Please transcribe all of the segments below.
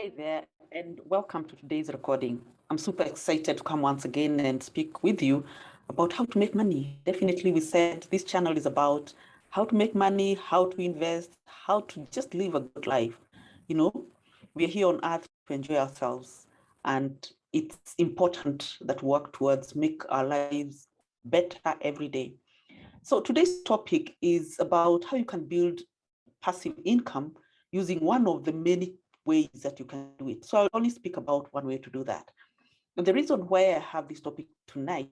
Hi there, and welcome to today's recording. I'm super excited to come once again and speak with you about how to make money. Definitely, we said this channel is about how to make money, how to invest, how to just live a good life. You know, we're here on earth to enjoy ourselves, and it's important that we work towards make our lives better every day. So today's topic is about how you can build passive income using one of the many ways that you can do it. So I'll only speak about one way to do that. And the reason why I have this topic tonight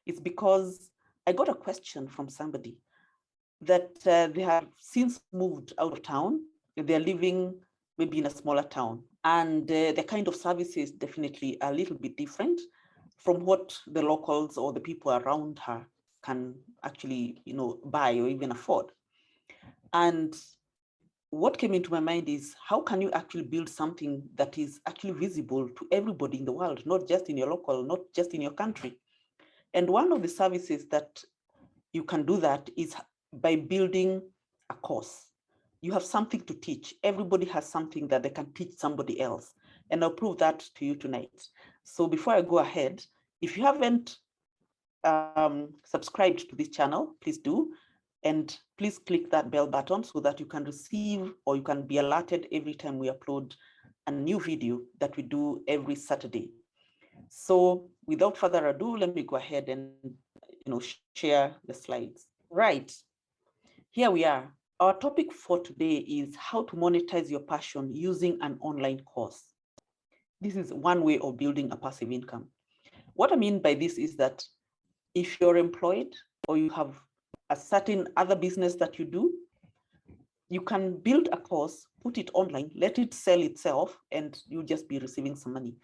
is because I got a question from somebody that they have since moved out of town. They're living maybe in a smaller town, and the kind of services definitely a little bit different from what the locals or the people around her can actually, buy or even afford. And what came into my mind is how can you actually build something that is actually visible to everybody in the world, not just in your local, not just in your country. And one of the services that you can do that is by building a course. You have something to teach. Everybody has something that they can teach somebody else. And I'll prove that to you tonight. So before I go ahead, if you haven't subscribed to this channel, please do. And please click that bell button so that you can receive or you can be alerted every time we upload a new video that we do every Saturday. So without further ado, let me go ahead and share the slides. Right, here we are. Our topic for today is how to monetize your passion using an online course. This is one way of building a passive income. What I mean by this is that if you're employed or you have a certain other business that you do, you can build a course, put it online, let it sell itself, and you'll just be receiving some money.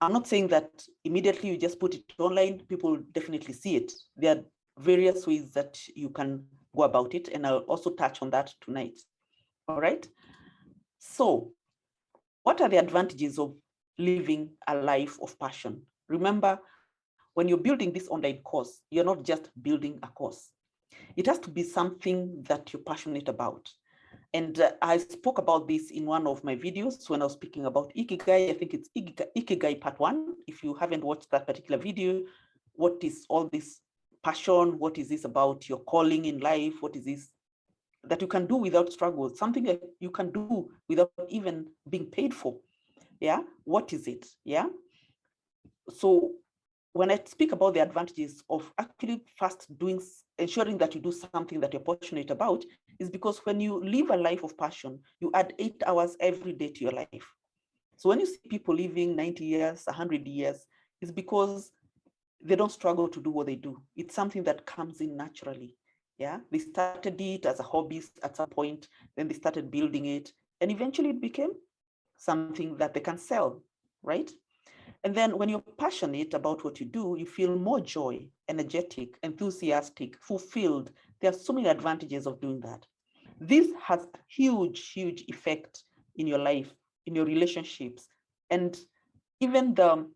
I'm not saying that immediately you just put it online, people definitely see it. There are various ways that you can go about it, and I'll also touch on that tonight. All right. So, what are the advantages of living a life of passion? Remember, when you're building this online course, you're not just building a course. It has to be something that you're passionate about. And I spoke about this in one of my videos when I was speaking about Ikigai. I think it's Ikigai part 1. If you haven't watched that particular video, what is all this passion? What is this about your calling in life? What is this that you can do without struggle? Something that you can do without even being paid for. Yeah, what is it? Yeah. So when I speak about the advantages of actually first ensuring that you do something that you're passionate about, is because when you live a life of passion, you add 8 hours every day to your life. So when you see people living 90 years, 100 years, it's because they don't struggle to do what they do. It's something that comes in naturally. Yeah, they started it as a hobby at some point, then they started building it, and eventually it became something that they can sell, right? And then when you're passionate about what you do, you feel more joy, energetic, enthusiastic, fulfilled. There are so many advantages of doing that. This has a huge, huge effect in your life, in your relationships, and even the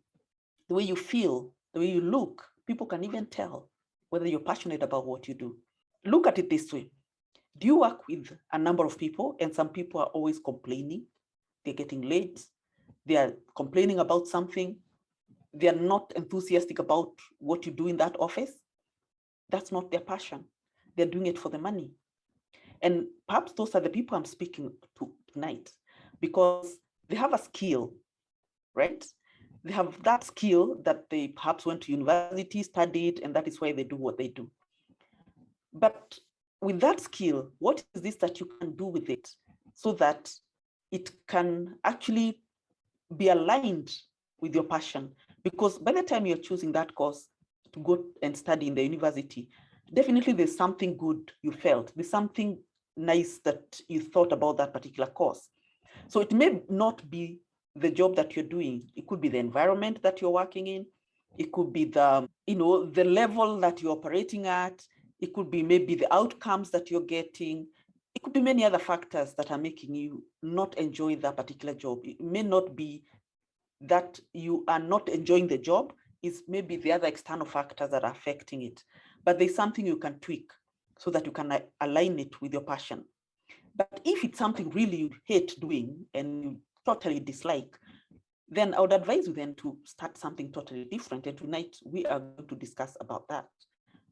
way you feel, the way you look. People can even tell whether you're passionate about what you do. Look at it this way. Do you work with a number of people and some people are always complaining? They're getting late. They are complaining about something. They are not enthusiastic about what you do in that office. That's not their passion. They're doing it for the money. And perhaps those are the people I'm speaking to tonight, because they have a skill, right? They have that skill that they perhaps went to university, studied, and that is why they do what they do. But with that skill, what is this that you can do with it so that it can actually be aligned with your passion? Because by the time you're choosing that course to go and study in the university, definitely there's something good you felt. There's something nice that you thought about that particular course. So it may not be the job that you're doing. It could be the environment that you're working in. It could be the level that you're operating at. It could be maybe the outcomes that you're getting. It could be many other factors that are making you not enjoy that particular job. It may not be that you are not enjoying the job, is maybe the other external factors that are affecting it. But there's something you can tweak so that you can align it with your passion. But if it's something really you hate doing and you totally dislike, then I would advise you then to start something totally different. And tonight we are going to discuss about that.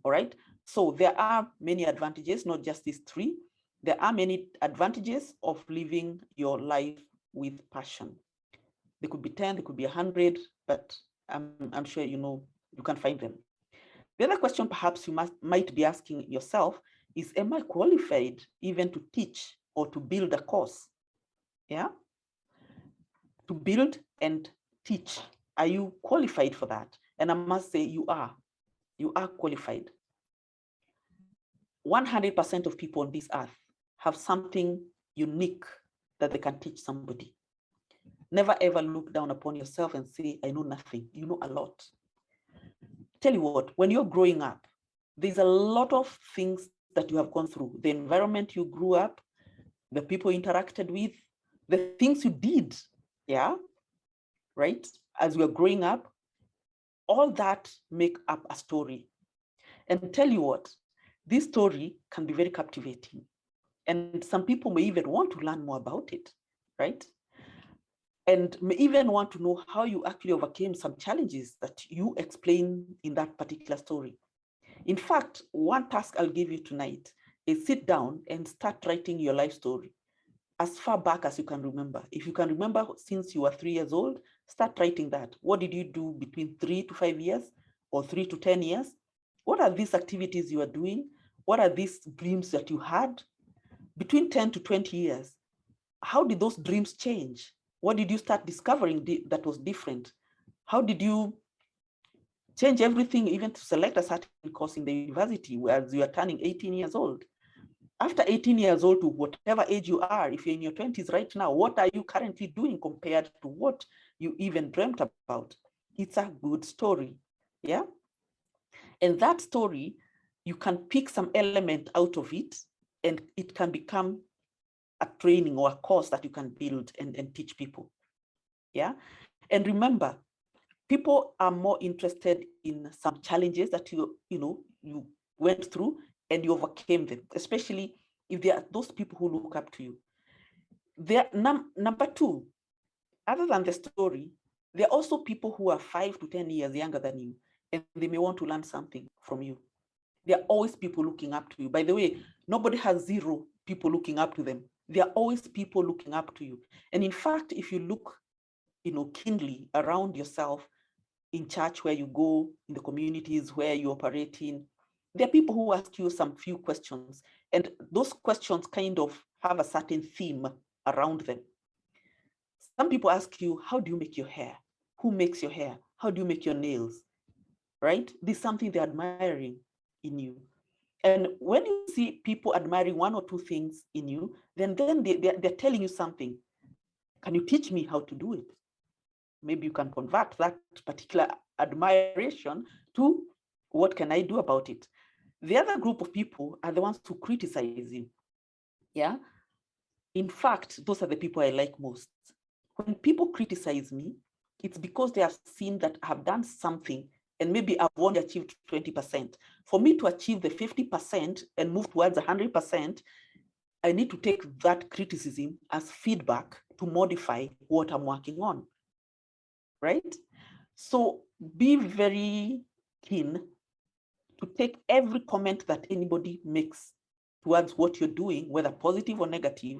All right. So there are many advantages, not just these three. There are many advantages of living your life with passion. There could be 10, there could be 100, but I'm sure you know you can find them. The other question perhaps you might be asking yourself is, am I qualified even to teach or to build a course? Yeah. To build and teach. Are you qualified for that? And I must say you are. You are qualified. 100% of people on this earth have something unique that they can teach somebody. Never ever look down upon yourself and say, I know nothing. You know a lot. Tell you what, when you're growing up, there's a lot of things that you have gone through. The environment you grew up, the people you interacted with, the things you did, yeah, right? As you are growing up, all that make up a story. And tell you what, this story can be very captivating. And some people may even want to learn more about it, right? And may even want to know how you actually overcame some challenges that you explain in that particular story. In fact, one task I'll give you tonight is sit down and start writing your life story as far back as you can remember. If you can remember since you were 3 years old, start writing that. What did you do between 3 to 5 years or 3 to 10 years? What are these activities you are doing? What are these dreams that you had? Between 10 to 20 years, how did those dreams change? What did you start discovering that was different? How did you change everything, even to select a certain course in the university as you are turning 18 years old? After 18 years old to whatever age you are, if you're in your 20s right now, what are you currently doing compared to what you even dreamt about? It's a good story, yeah? And that story, you can pick some element out of it and it can become a training or a course that you can build and teach people, yeah? And remember, people are more interested in some challenges that you went through and you overcame them, especially if there are those people who look up to you. There, number two, other than the story, there are also people who are 5 to 10 years younger than you, and they may want to learn something from you. There are always people looking up to you. By the way, nobody has zero people looking up to them. There are always people looking up to you. And in fact, if you look, keenly around yourself, in church where you go, in the communities where you operate in, there are people who ask you some few questions, and those questions kind of have a certain theme around them. Some people ask you, how do you make your hair? Who makes your hair? How do you make your nails? Right? This is something they're admiring in you. And when you see people admiring one or two things in you, then they're telling you something. Can you teach me how to do it? Maybe you can convert that particular admiration to what can I do about it? The other group of people are the ones who criticize you. Yeah. In fact, those are the people I like most. When people criticize me, it's because they have seen that I have done something and maybe I've only achieved 20%. For me to achieve the 50% and move towards 100%, I need to take that criticism as feedback to modify what I'm working on. Right? So be very keen to take every comment that anybody makes towards what you're doing, whether positive or negative,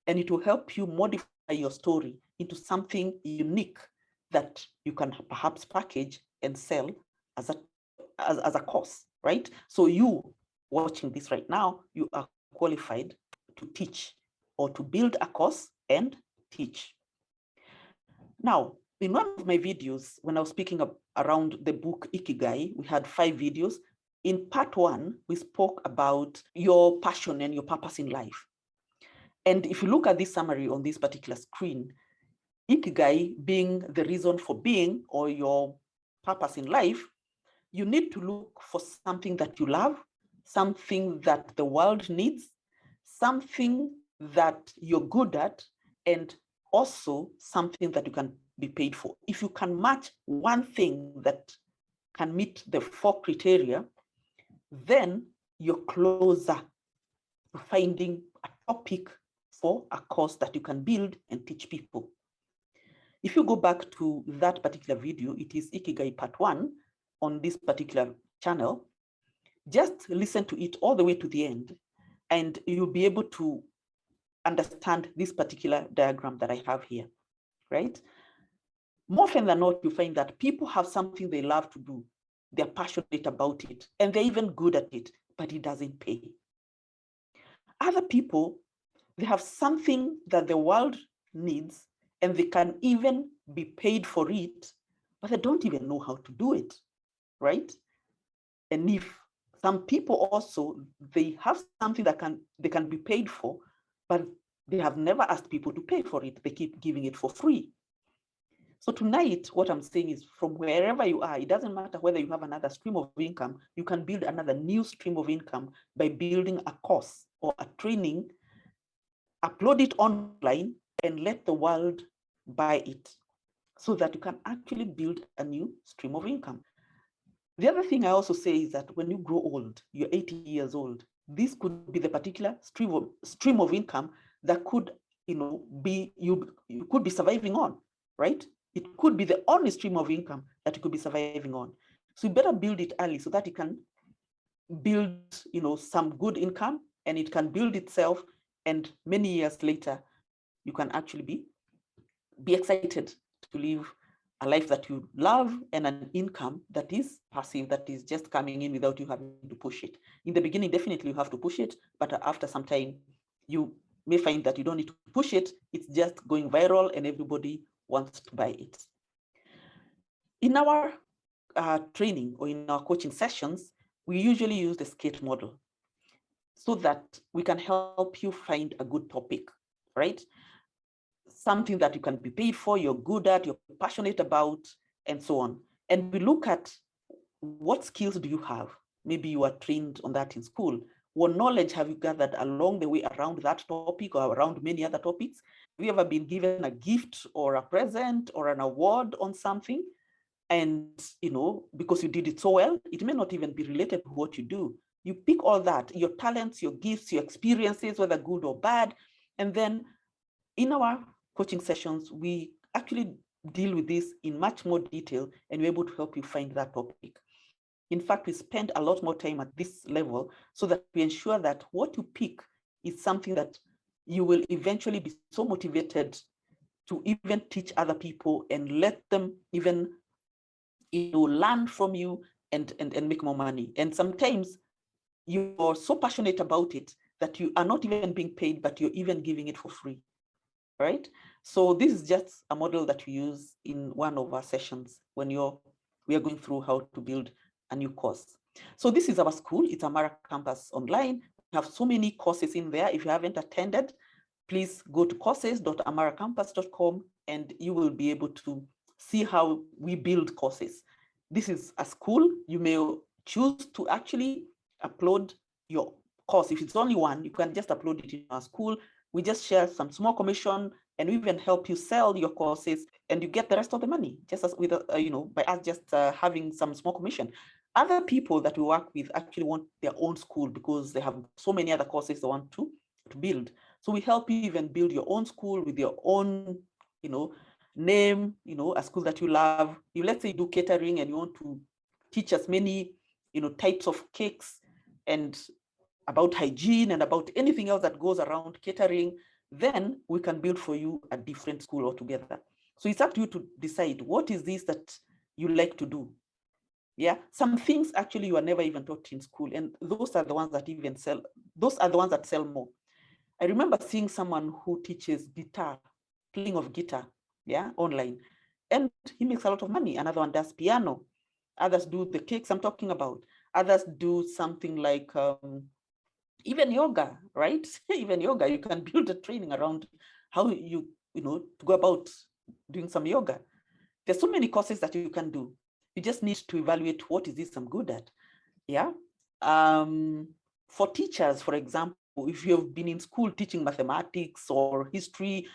and it will help you modify your story into something unique that you can perhaps package and sell as a course, right? So you watching this right now, you are qualified to teach or to build a course and teach. Now, in one of my videos, when I was speaking around the book Ikigai, we had 5 videos. In part 1, we spoke about your passion and your purpose in life. And if you look at this summary on this particular screen, Ikigai being the reason for being or your purpose in life, you need to look for something that you love, something that the world needs, something that you're good at, and also something that you can be paid for. If you can match one thing that can meet the 4 criteria, then you're closer to finding a topic for a course that you can build and teach people. If you go back to that particular video, it is Ikigai Part 1 on this particular channel. Just listen to it all the way to the end, and you'll be able to understand this particular diagram that I have here, right? More often than not, you find that people have something they love to do. They're passionate about it, and they're even good at it, but it doesn't pay. Other people, they have something that the world needs, and they can even be paid for it, but they don't even know how to do it, right? And if some people also, they have something that they can be paid for, but they have never asked people to pay for it. They keep giving it for free. So tonight, what I'm saying is, from wherever you are, it doesn't matter whether you have another stream of income, you can build another new stream of income by building a course or a training, upload it online, and let the world buy it so that you can actually build a new stream of income. The other thing I also say is that when you grow old, you're 80 years old, this could be the particular stream of income that could, be you could be surviving on, right? It could be the only stream of income that you could be surviving on. So you better build it early so that it can build, some good income, and it can build itself. And many years later, you can actually be excited to live a life that you love and an income that is passive, that is just coming in without you having to push it. In the beginning, definitely you have to push it, but after some time, you may find that you don't need to push it. It's just going viral and everybody wants to buy it. In our training or in our coaching sessions, we usually use the SCATE model so that we can help you find a good topic, right? Something that you can be paid for, you're good at, you're passionate about, and so on. And we look at what skills do you have? Maybe you are trained on that in school. What knowledge have you gathered along the way around that topic or around many other topics? Have you ever been given a gift or a present or an award on something? And, because you did it so well, it may not even be related to what you do. You pick all that, your talents, your gifts, your experiences, whether good or bad. And then in our coaching sessions, we actually deal with this in much more detail, and we're able to help you find that topic. In fact, we spend a lot more time at this level so that we ensure that what you pick is something that you will eventually be so motivated to even teach other people and let them even learn from you and make more money. And sometimes you're so passionate about it that you are not even being paid, but you're even giving it for free, right? So this is just a model that we use in one of our sessions when we are going through how to build a new course. So this is our school. It's Amara Campus Online. We have so many courses in there. If you haven't attended, please go to courses.amaracampus.com and you will be able to see how we build courses. This is a school. You may choose to actually upload your course. If it's only one, you can just upload it in our school. We just share some small commission, and we even help you sell your courses, and you get the rest of the money just as with by us just having some small commission. Other people that we work with actually want their own school because they have so many other courses they want to build. So we help you even build your own school with your own name, a school that you love. You, let's say you do catering and you want to teach as many types of cakes and about hygiene and about anything else that goes around catering, then we can build for you a different school altogether. So it's up to you to decide what is this that you like to do. Yeah, some things actually you are never even taught in school, and those are the ones that even sell. Those are the ones that sell more. I remember seeing someone who teaches guitar, playing of guitar, yeah, online, and he makes a lot of money. Another one does piano. Others do the cakes I'm talking about. Others do something like even yoga, right? Even yoga, you can build a training around how you to go about doing some yoga. There's so many courses that you can do. You just need to evaluate what is this I'm good at. Yeah. For teachers, for example, if you have been in school teaching mathematics or history,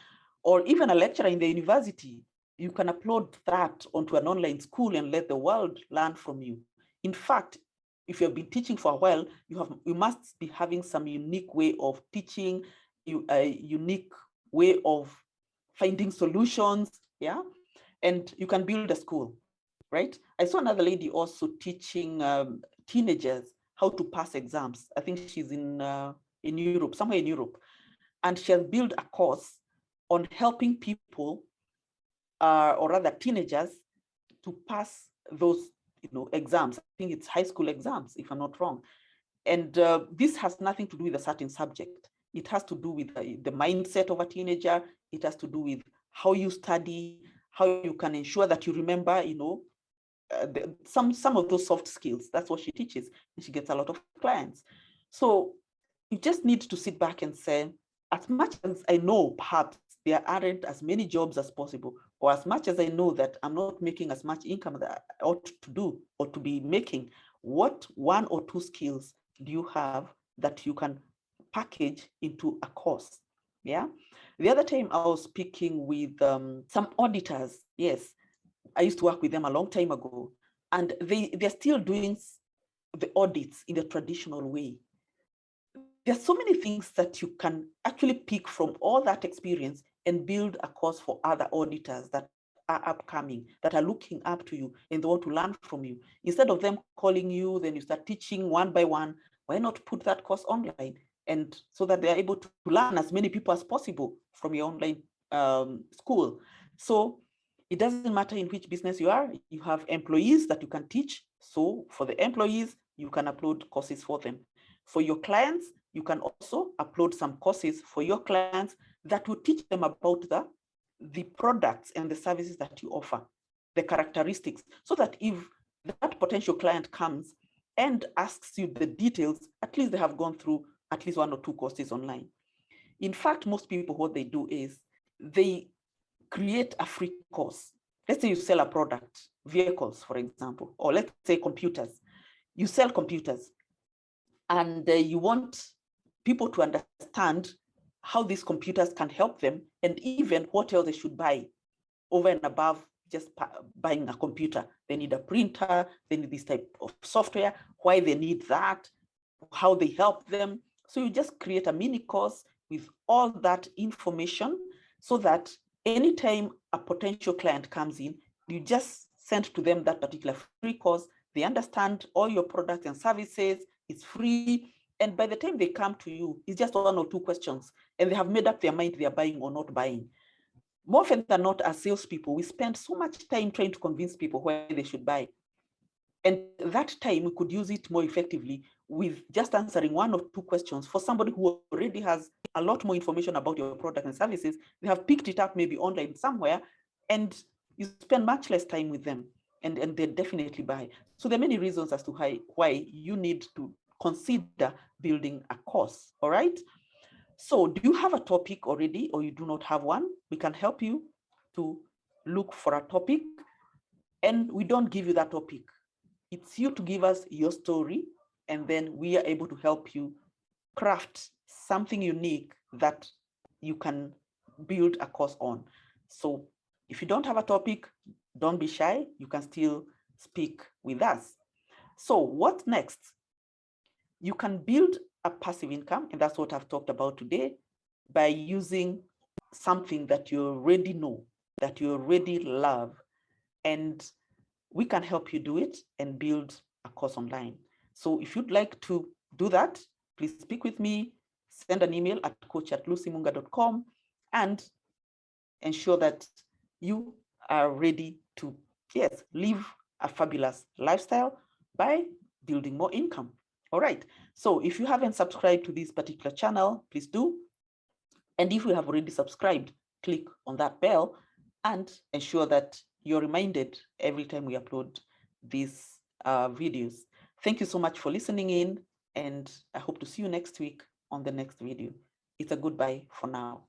or even a lecturer in the university, you can upload that onto an online school and let the world learn from you. In fact, if you have been teaching for a while, you must be having some unique way of teaching, a unique way of finding solutions. yeah? And you can build a school, right? I saw another lady also teaching teenagers how to pass exams. I think she's in Europe, somewhere in Europe. And she has built a course on helping people, or rather teenagers, to pass those exams. I think it's high school exams, if I'm not wrong. And this has nothing to do with a certain subject. It has to do with the mindset of a teenager. It has to do with how you study, how you can ensure that you remember, some of those soft skills. That's what she teaches, and she gets a lot of clients. So you just need to sit back and say, as much as I know perhaps there aren't as many jobs as possible, or as much as I know that I'm not making as much income that I ought to do or to be making, what one or two skills do you have that you can package into a course? Yeah. The other time I was speaking with some auditors. Yes, I used to work with them a long time ago, and they're still doing the audits in the traditional way. There's so many things that you can actually pick from all that experience and build a course for other auditors that are upcoming, that are looking up to you and they want to learn from you. Instead of them calling you, then you start teaching one by one. Why not put that course online, and so that they're able to learn as many people as possible from your online school? So it doesn't matter in which business you are. You have employees that you can teach. So for the employees, you can upload courses for them. For your clients, you can also upload some courses for your clients that will teach them about the products and the services that you offer, the characteristics, so that if that potential client comes and asks you the details, at least they have gone through at least one or two courses online. In fact, most people, what they do is they create a free course. Let's say you sell a product, vehicles, for example, or let's say computers. You sell computers, and you want people to understand how these computers can help them, and even what else they should buy over and above just buying a computer. They need a printer, they need this type of software, why they need that, how they help them. So you just create a mini course with all that information, so that anytime a potential client comes in, you just send to them that particular free course. They understand all your products and services. It's free. And by the time they come to you, it's just one or two questions, and they have made up their mind they are buying or not buying. More often than not, as salespeople, we spend so much time trying to convince people why they should buy. And that time, we could use it more effectively with just answering one or two questions for somebody who already has a lot more information about your product and services. They have picked it up maybe online somewhere, and you spend much less time with them, and they definitely buy. So there are many reasons as to why you need to consider building a course, all right? So do you have a topic already, or you do not have one? We can help you to look for a topic, and we don't give you that topic. It's you to give us your story, and then we are able to help you craft something unique that you can build a course on. So if you don't have a topic, don't be shy. You can still speak with us. So what next? You can build a passive income, and that's what I've talked about today, by using something that you already know, that you already love, and we can help you do it and build a course online. So if you'd like to do that, please speak with me, send an email at coach@lucymunga.com, and ensure that you are ready to, yes, live a fabulous lifestyle by building more income. All right. So if you haven't subscribed to this particular channel, please do. And if you have already subscribed, click on that bell and ensure that you're reminded every time we upload these videos. Thank you so much for listening in, and I hope to see you next week on the next video. It's a goodbye for now.